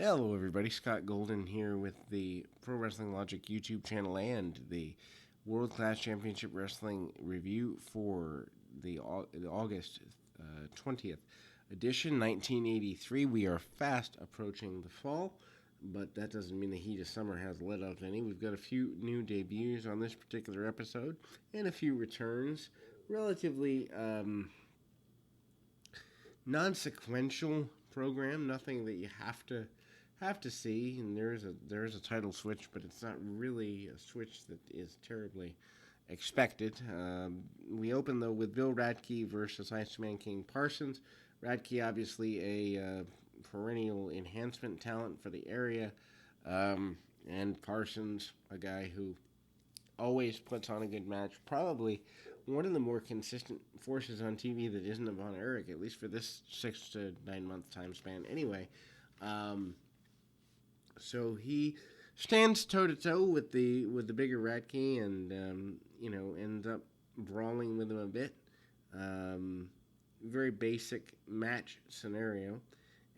Hello, everybody. Scott Golden here with the Pro Wrestling Logic YouTube channel and the World Class Championship Wrestling review for the August 20th edition, 1983. We are fast approaching the fall, but that doesn't mean the heat of summer has let up any. We've got a few new debuts on this particular episode and a few returns. Relatively non-sequential program, nothing that you have to see, and there is a title switch, but it's not really a switch that is terribly expected. We open though with Bill Radke versus Iceman King Parsons. Radke, obviously a perennial enhancement talent for the area, and Parsons, a guy who always puts on a good match. Probably one of the more consistent forces on TV that isn't a Von Erich, at least for this 6 to 9 month time span. Anyway. So he stands toe to toe with the bigger Radke, and ends up brawling with him a bit. Very basic match scenario,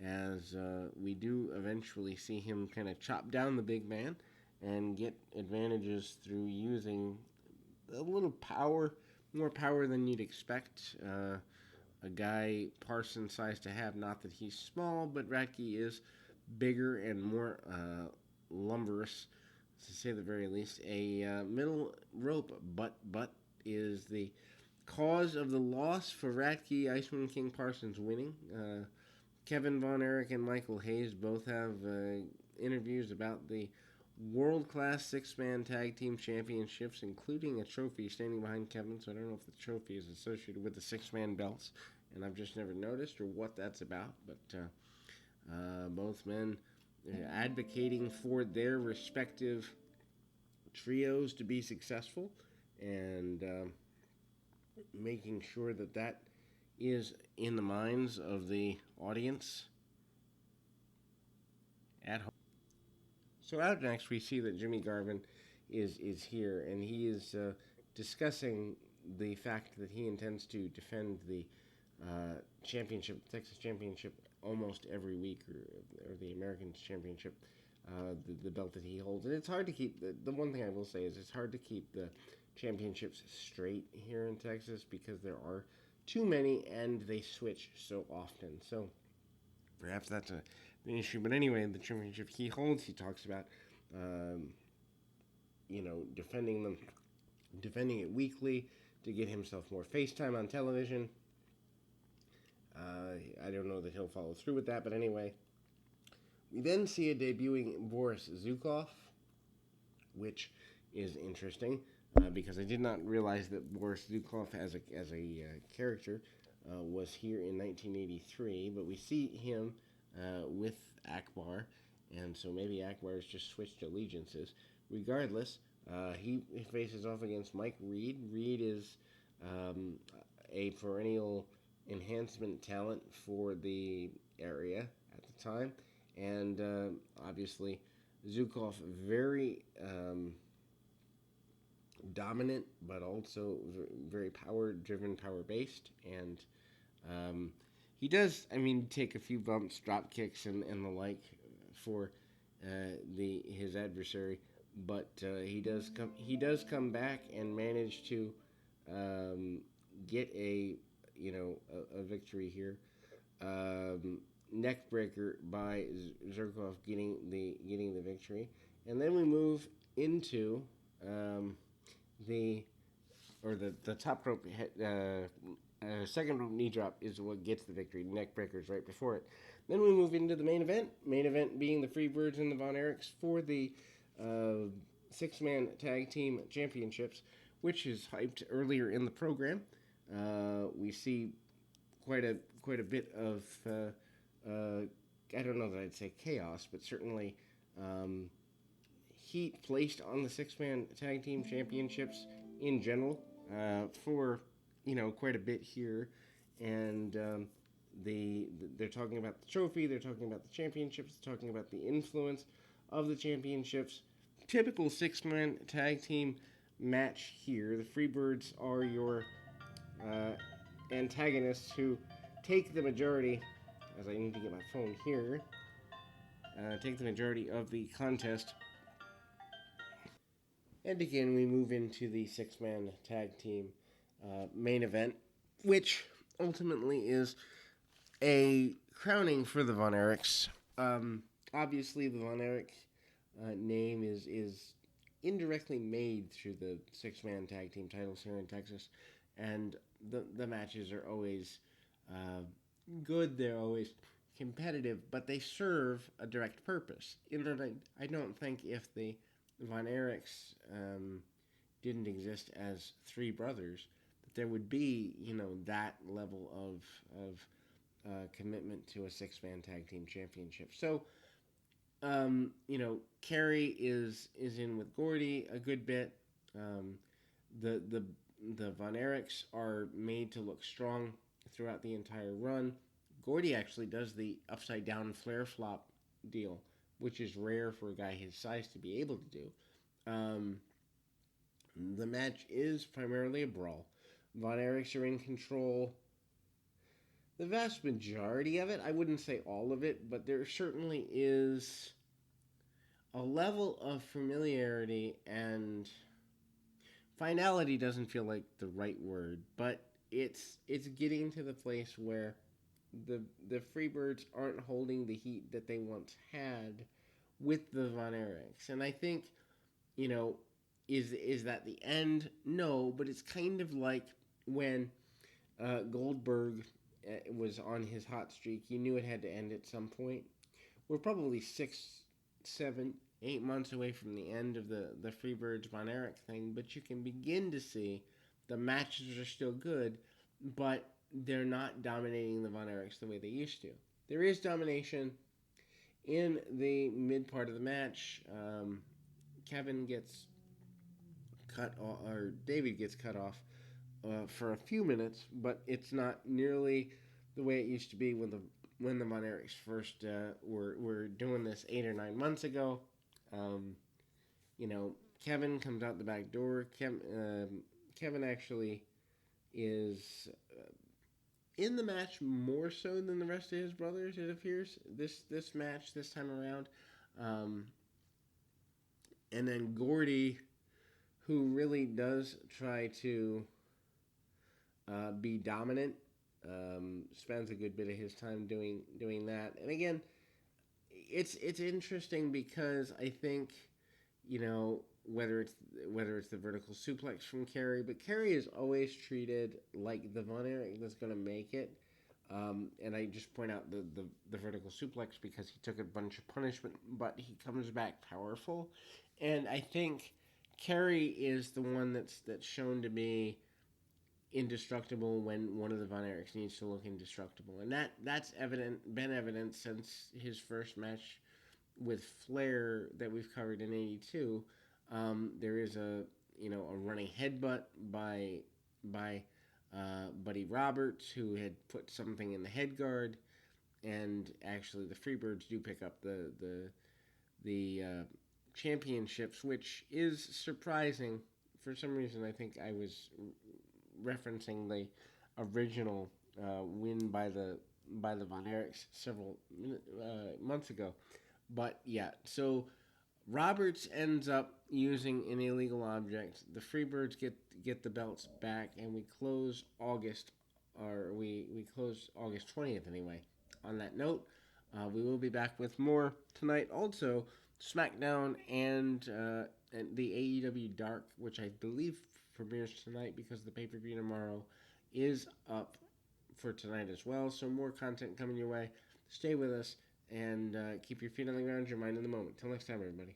as we do eventually see him kind of chop down the big man and get advantages through using a little power, more power than you'd expect. A guy Parsons size to have. Not that he's small, but Radke is bigger and more lumberous, to say the very least. A middle rope butt is the cause of the loss for Radke. Iceman King Parsons winning. Kevin Von Erich and Michael Hayes both have interviews about the world-class six-man tag team championships, including a trophy standing behind Kevin, so I don't know if the trophy is associated with the six-man belts, and I've just never noticed or what that's about, but both men advocating for their respective trios to be successful, and making sure that that is in the minds of the audience at home. So out next, we see that Jimmy Garvin is here, and he is discussing the fact that he intends to defend the championship, Texas Championship, almost every week, or the American Championship, the belt that he holds. And it's hard to keep, the one thing I will say is it's hard to keep the championships straight here in Texas because there are too many and they switch so often. So perhaps that's an issue. But anyway, the championship he holds, he talks about, defending it weekly to get himself more face time on television. I don't know that he'll follow through with that, but anyway. We then see a debuting Boris Zukov, which is interesting, because I did not realize that Boris Zukov as a character was here in 1983, but we see him with Akbar, and so maybe Akbar's just switched allegiances. Regardless, he faces off against Mike Reed. Reed is a perennial enhancement talent for the area at the time, and obviously Zukov very dominant, but also very power-driven, power-based, and he does, take a few bumps, drop kicks, and the like for his adversary, but he does come back and manage to get a victory here. Neck breaker by Zukov getting the victory, and then we move into the top rope second rope knee drop is what gets the victory. Neck breakers right before it. Then we move into the main event. Main event being the Freebirds and the Von Erichs for the six-man tag team championships, which is hyped earlier in the program. We see quite a bit of I don't know that I'd say chaos, but certainly heat placed on the six-man tag team championships in general for quite a bit here, and they're talking about the trophy, they're talking about the championships, they're talking about the influence of the championships. Typical six-man tag team match here. The Freebirds are your antagonists who take the majority, as I need to get my phone here, take the majority of the contest. And again, we move into the six-man tag team main event, which ultimately is a crowning for the Von Erichs. Obviously, the Von Erich name is indirectly made through the six-man tag team titles here in Texas, and the matches are always good. They're always competitive, but they serve a direct purpose. In that I don't think if the Von Erichs didn't exist as three brothers, that there would be that level of commitment to a six-man tag team championship. So Kerry is in with Gordy a good bit. Um, the Von Erichs are made to look strong throughout the entire run. Gordy actually does the upside down flare flop deal, which is rare for a guy his size to be able to do. Um, the match is primarily a brawl. Von Erichs are in control the vast majority of it. I wouldn't say all of it, but there certainly is a level of familiarity, and finality doesn't feel like the right word, but it's getting to the place where the Freebirds aren't holding the heat that they once had with the Von Erichs. And I think, you know, is that the end? No, but it's kind of like when Goldberg was on his hot streak. You knew it had to end at some point. We're probably 6, 7, 8 months away from the end of the Freebirds Von Erich thing, but you can begin to see the matches are still good, but they're not dominating the Von Erichs the way they used to. There is domination in the mid part of the match. Kevin gets cut off, or David gets cut off for a few minutes, but it's not nearly the way it used to be when the Von Erichs first were doing this 8 or 9 months ago. Um, Kevin comes out the back door. Kevin actually is in the match more so than the rest of his brothers. It appears this match this time around, and then Gordy, who really does try to be dominant, spends a good bit of his time doing that. And again, it's interesting because I think whether it's the vertical suplex from Kerry, but Kerry is always treated like the Von Erich that's going to make it. And I just point out the vertical suplex because he took a bunch of punishment, but he comes back powerful. And I think Kerry is the one that's shown to be indestructible when one of the Von Erichs needs to look indestructible, and that's been evident since his first match with Flair that we've covered in '82. There is a running headbutt by Buddy Roberts, who had put something in the head guard, and actually the Freebirds do pick up the championships, which is surprising. For some reason, I think I was referencing the original win by the Von Erichs several months ago. But yeah, so Roberts ends up using an illegal object. The Freebirds get the belts back, and we close we close August 20th anyway. On that note, we will be back with more tonight. Also, SmackDown and the AEW Dark, which I believe premieres tonight because the pay-per-view tomorrow is up for tonight as well. So more content coming your way. Stay with us and keep your feet on the ground, your mind in the moment. Till next time, everybody.